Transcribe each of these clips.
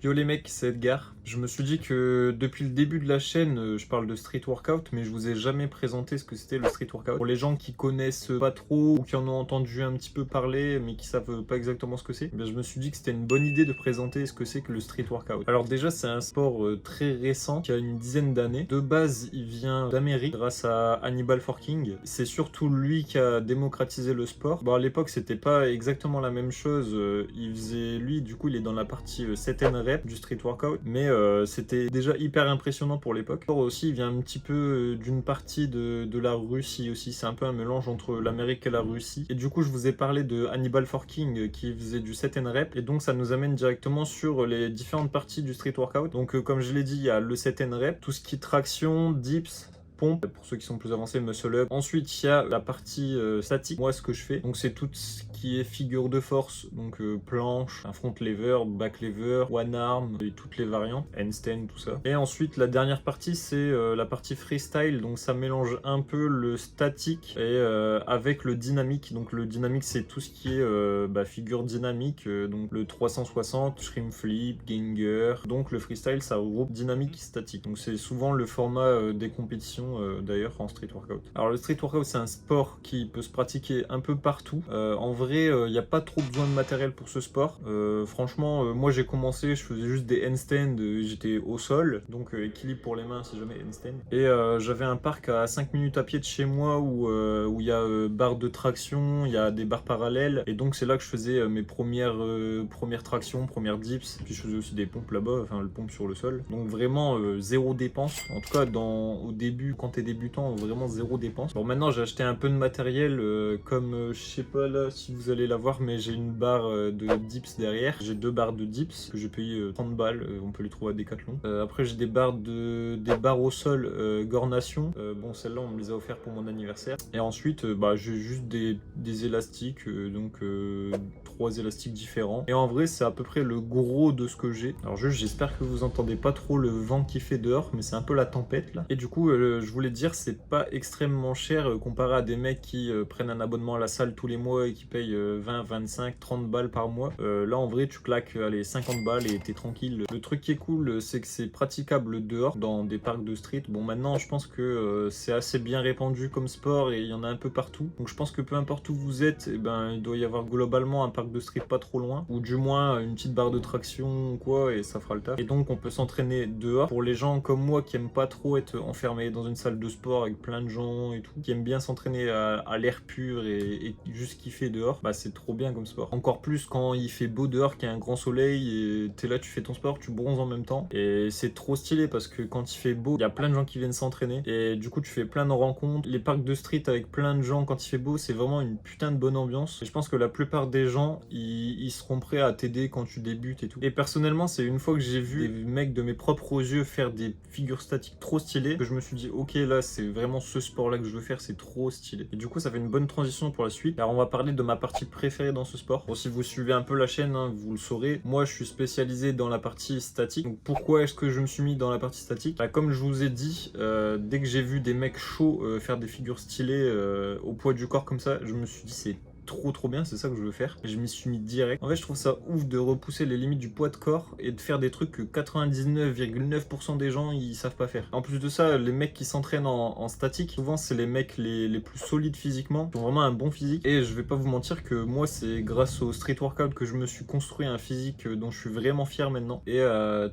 Yo les mecs, c'est Edgar. Je me suis dit que depuis le début de la chaîne, je parle de street workout, mais je vous ai jamais présenté ce que c'était le street workout. Pour les gens qui connaissent pas trop ou qui en ont entendu un petit peu parler, mais qui savent pas exactement ce que c'est, je me suis dit que c'était une bonne idée de présenter ce que c'est que le street workout. Alors déjà, c'est un sport très récent, qui a une dizaine d'années. De base, il vient d'Amérique grâce à Hannibal Forking. C'est surtout lui qui a démocratisé le sport. Bon, à l'époque, c'était pas exactement la même chose. Il faisait, lui, du coup, il est dans la partie 7N rep du street workout, mais c'était déjà hyper impressionnant pour l'époque. Aussi, il vient un petit peu d'une partie de la Russie aussi. C'est un peu un mélange entre l'Amérique et la Russie. Et du coup, je vous ai parlé de Hannibal Forking qui faisait du 7N rep, et donc ça nous amène directement sur les différentes parties du street workout. Donc, comme je l'ai dit, il y a le 7N rep, tout ce qui est traction, dips, pompe, pour ceux qui sont plus avancés, muscle up. Ensuite, il y a la partie statique. Moi, ce que je fais, donc c'est tout ce qui est figure de force, donc planche, un front lever, back lever, one arm, et toutes les variantes, handstand, tout ça. Et ensuite, la dernière partie, c'est la partie freestyle, donc ça mélange un peu le statique et avec le dynamique. Donc le dynamique, c'est tout ce qui est figure dynamique, donc le 360, shrimp flip, ganger. Donc le freestyle, ça regroupe dynamique et statique. Donc c'est souvent le format des compétitions d'ailleurs en street workout. Alors le street workout, c'est un sport qui peut se pratiquer un peu partout. En vrai, il n'y a pas trop besoin de matériel pour ce sport. Franchement, moi j'ai commencé, je faisais juste des handstands, j'étais au sol, donc équilibre pour les mains si jamais handstand. Et j'avais un parc à 5 minutes à pied de chez moi où il y a barre de traction, il y a des barres parallèles, et donc c'est là que je faisais mes premières tractions, premières dips, puis je faisais aussi des pompes là-bas, enfin le pompe sur le sol. Donc vraiment zéro dépense, en tout cas au début quand t'es débutant, vraiment zéro dépense. Bon, maintenant j'ai acheté un peu de matériel comme je sais pas là si vous allez la voir, mais j'ai une barre de dips derrière. J'ai deux barres de dips que j'ai payé 30 balles, on peut les trouver à Decathlon. Après j'ai des barres au sol Gornation. Bon, celles-là on me les a offertes pour mon anniversaire. Et ensuite j'ai juste des élastiques, donc 3 élastiques différents. Et en vrai c'est à peu près le gros de ce que j'ai. Alors j'espère que vous entendez pas trop le vent qui fait dehors, mais c'est un peu la tempête là. Et du coup je voulais dire, c'est pas extrêmement cher comparé à des mecs qui prennent un abonnement à la salle tous les mois et qui payent 20, 25, 30 balles par mois. Là en vrai tu claques allez, 50 balles et t'es tranquille. Le truc qui est cool, c'est que c'est praticable dehors dans des parcs de street. Bon, maintenant je pense que c'est assez bien répandu comme sport et il y en a un peu partout. Donc je pense que peu importe où vous êtes, il doit y avoir globalement un parc de street pas trop loin, ou du moins une petite barre de traction ou quoi, et ça fera le taf. Et donc on peut s'entraîner dehors. Pour les gens comme moi qui aiment pas trop être enfermés dans une salle de sport avec plein de gens et tout, qui aiment bien s'entraîner à l'air pur et juste kiffer dehors, c'est trop bien comme sport. Encore plus quand il fait beau dehors, qu'il y a un grand soleil et t'es là, tu fais ton sport, tu bronzes en même temps, et c'est trop stylé parce que quand il fait beau, il y a plein de gens qui viennent s'entraîner et du coup tu fais plein de rencontres. Les parcs de street avec plein de gens quand il fait beau, c'est vraiment une putain de bonne ambiance, et je pense que la plupart des gens ils seront prêts à t'aider quand tu débutes et tout. Et personnellement, c'est une fois que j'ai vu des mecs de mes propres yeux faire des figures statiques trop stylées que je me suis dit ok, là c'est vraiment ce sport là que je veux faire, c'est trop stylé. Et du coup ça fait une bonne transition pour la suite. Alors on va parler de ma partie préférée dans ce sport. Bon, si vous suivez un peu la chaîne, vous le saurez, moi je suis spécialisé dans la partie statique. Donc pourquoi est-ce que je me suis mis dans la partie statique? Comme je vous ai dit, dès que j'ai vu des mecs chauds faire des figures stylées au poids du corps comme ça, je me suis dit c'est trop bien, c'est ça que je veux faire, et je m'y suis mis direct. En fait je trouve ça ouf de repousser les limites du poids de corps et de faire des trucs que 99,9% des gens ils savent pas faire. En plus de ça, les mecs qui s'entraînent en statique, souvent c'est les mecs les plus solides physiquement, qui ont vraiment un bon physique, et je vais pas vous mentir que moi c'est grâce au street workout que je me suis construit un physique dont je suis vraiment fier maintenant. Et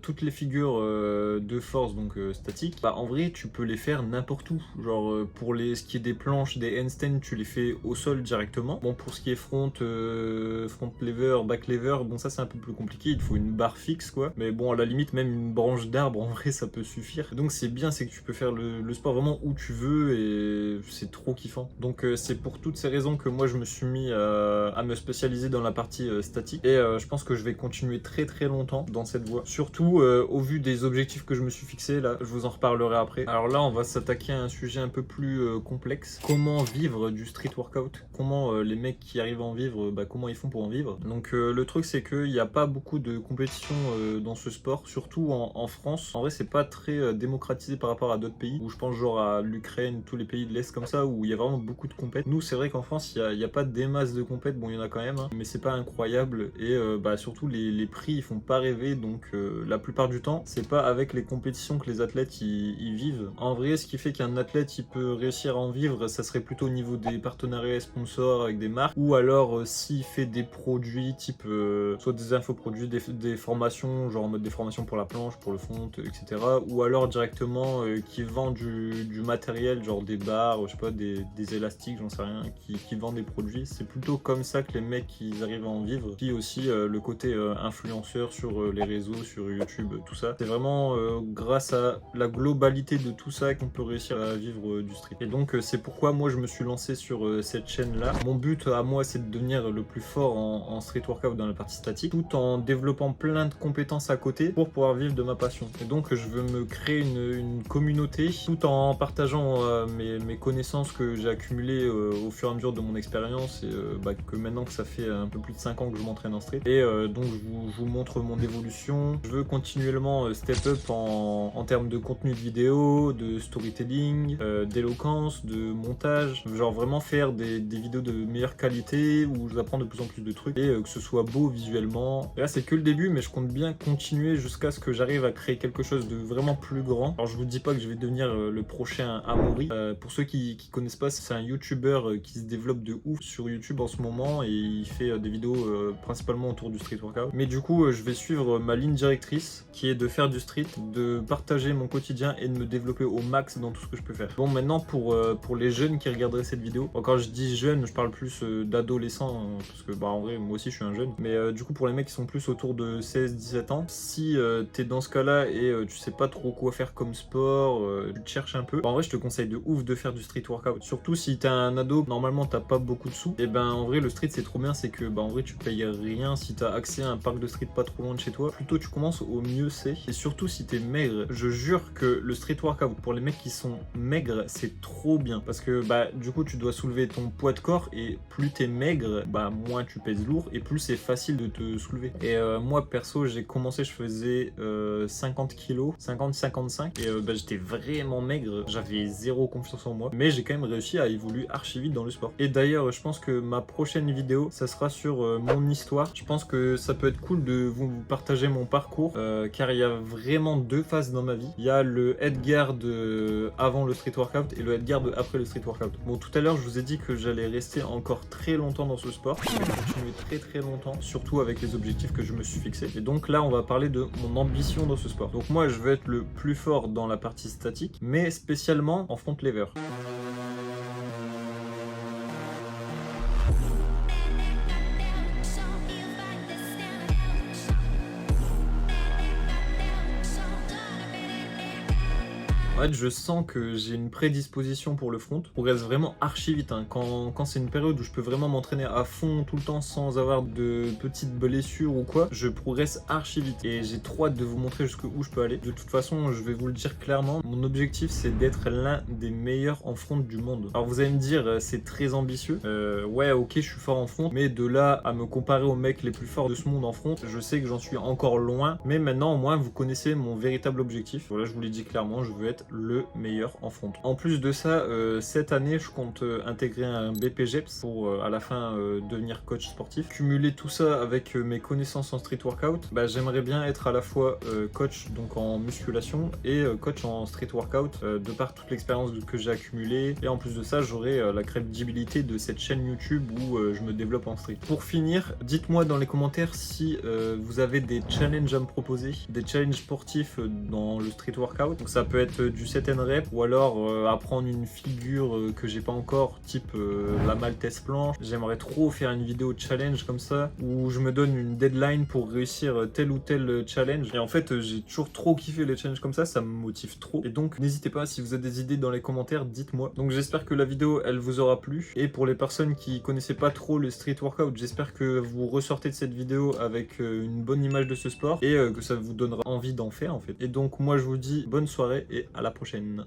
toutes les figures de force donc statiques, en vrai tu peux les faire n'importe où, genre pour ce qui est des planches, des handstands, tu les fais au sol directement. Bon, pour ce qui est front lever, back lever, bon ça c'est un peu plus compliqué, il te faut une barre fixe quoi, mais bon à la limite même une branche d'arbre en vrai ça peut suffire. Donc c'est bien, c'est que tu peux faire le sport vraiment où tu veux et c'est trop kiffant. Donc c'est pour toutes ces raisons que moi je me suis mis à me spécialiser dans la partie statique, et je pense que je vais continuer très longtemps dans cette voie, surtout au vu des objectifs que je me suis fixé là, je vous en reparlerai après. Alors là on va s'attaquer à un sujet un peu plus complexe: comment vivre du street workout, comment les mecs mecs qui arrivent à en vivre, comment ils font pour en vivre. Donc le truc c'est qu'il n'y a pas beaucoup de compétition dans ce sport, surtout en France. En vrai c'est pas très démocratisé par rapport à d'autres pays, où je pense genre à l'Ukraine, tous les pays de l'Est comme ça, où il y a vraiment beaucoup de compètes. Nous c'est vrai qu'en France il y a pas des masses de compètes, bon il y en a quand même, hein, mais c'est pas incroyable, et surtout les prix ils font pas rêver, donc la plupart du temps c'est pas avec les compétitions que les athlètes ils vivent. En vrai ce qui fait qu'un athlète il peut réussir à en vivre, ça serait plutôt au niveau des partenariats sponsors avec des marques, ou alors s'il fait des produits type soit des infoproduits, des formations, genre en mode des formations pour la planche, pour le fond, etc. Ou alors directement qui vend du matériel, genre des barres, je sais pas, des élastiques, j'en sais rien, qui vend des produits. C'est plutôt comme ça que les mecs ils arrivent à en vivre. Puis aussi le côté influenceur sur les réseaux, sur YouTube, tout ça. C'est vraiment grâce à la globalité de tout ça qu'on peut réussir à vivre du street. Et donc c'est pourquoi moi je me suis lancé sur cette chaîne là. Mon but à moi c'est de devenir le plus fort en street workout dans la partie statique, tout en développant plein de compétences à côté pour pouvoir vivre de ma passion. Et donc je veux me créer une communauté tout en partageant mes connaissances que j'ai accumulées au fur et à mesure de mon expérience, et que maintenant que ça fait un peu plus de 5 ans que je m'entraîne en street. Et donc je vous montre mon évolution. Je veux continuellement step up en termes de contenu de vidéo, de storytelling, d'éloquence, de montage, genre vraiment faire des vidéos de meilleure qualité où je vous apprends de plus en plus de trucs, et que ce soit beau visuellement. Et là c'est que le début, mais je compte bien continuer jusqu'à ce que j'arrive à créer quelque chose de vraiment plus grand. Alors je vous dis pas que je vais devenir le prochain Amaury. Pour ceux qui connaissent pas, c'est un YouTuber qui se développe de ouf sur YouTube en ce moment, et il fait des vidéos principalement autour du street workout. Mais du coup je vais suivre ma ligne directrice qui est de faire du street, de partager mon quotidien et de me développer au max dans tout ce que je peux faire. Bon, maintenant pour les jeunes qui regarderaient cette vidéo, quand je dis jeunes je parle plus d'adolescents, hein, parce que en vrai moi aussi je suis un jeune, mais du coup pour les mecs qui sont plus autour de 16-17 ans, si t'es dans ce cas là et tu sais pas trop quoi faire comme sport, tu te cherches un peu, en vrai je te conseille de ouf de faire du street workout. Surtout si t'es un ado, normalement t'as pas beaucoup de sous, et en vrai le street c'est trop bien, c'est que en vrai tu payes rien si t'as accès à un parc de street pas trop loin de chez toi. Plus tôt tu commences, au mieux c'est. Et surtout si t'es maigre, je jure que le street workout pour les mecs qui sont maigres c'est trop bien, parce que du coup tu dois soulever ton poids de corps, et plus t'es maigre, moins tu pèses lourd et plus c'est facile de te soulever. Et moi perso j'ai commencé, je faisais 50 kilos, 50-55, et j'étais vraiment maigre, j'avais zéro confiance en moi, mais j'ai quand même réussi à évoluer archi vite dans le sport. Et d'ailleurs je pense que ma prochaine vidéo ça sera sur mon histoire. Je pense que ça peut être cool de vous partager mon parcours, car il y a vraiment deux phases dans ma vie. Il y a le Edgar de avant le street workout et le Edgar de après le street workout. Bon, tout à l'heure je vous ai dit que j'allais rester encore très longtemps dans ce sport, je vais continuer très longtemps, surtout avec les objectifs que je me suis fixés. Et donc là on va parler de mon ambition dans ce sport. Donc moi je veux être le plus fort dans la partie statique, mais spécialement en front lever. En fait, je sens que j'ai une prédisposition pour le front. Je progresse vraiment archi vite, hein. Quand c'est une période où je peux vraiment m'entraîner à fond tout le temps sans avoir de petites blessures ou quoi, je progresse archi vite. Et j'ai trop hâte de vous montrer jusqu'où je peux aller. De toute façon, je vais vous le dire clairement, mon objectif c'est d'être l'un des meilleurs en front du monde. Alors vous allez me dire, c'est très ambitieux. Ouais, ok, je suis fort en front, mais de là à me comparer aux mecs les plus forts de ce monde en front, je sais que j'en suis encore loin. Mais maintenant, au moins, vous connaissez mon véritable objectif. Voilà, je vous l'ai dit clairement, je veux être le meilleur en front. En plus de ça, cette année je compte intégrer un BPGEPS pour à la fin devenir coach sportif. Cumuler tout ça avec mes connaissances en street workout, j'aimerais bien être à la fois coach donc en musculation et coach en street workout, de par toute l'expérience que j'ai accumulée, et en plus de ça j'aurai la crédibilité de cette chaîne YouTube où je me développe en street. Pour finir, dites-moi dans les commentaires si vous avez des challenges à me proposer, des challenges sportifs dans le street workout. Donc ça peut être du set and rep, ou alors apprendre une figure que j'ai pas encore, type la maltaise planche. J'aimerais trop faire une vidéo challenge comme ça, où je me donne une deadline pour réussir tel ou tel challenge. Et en fait j'ai toujours trop kiffé les challenges comme ça me motive trop. Et donc n'hésitez pas, si vous avez des idées dans les commentaires, dites-moi. Donc j'espère que la vidéo elle vous aura plu, et pour les personnes qui connaissaient pas trop le street workout, j'espère que vous ressortez de cette vidéo avec une bonne image de ce sport, et que ça vous donnera envie d'en faire en fait. Et donc moi je vous dis bonne soirée et à la prochaine.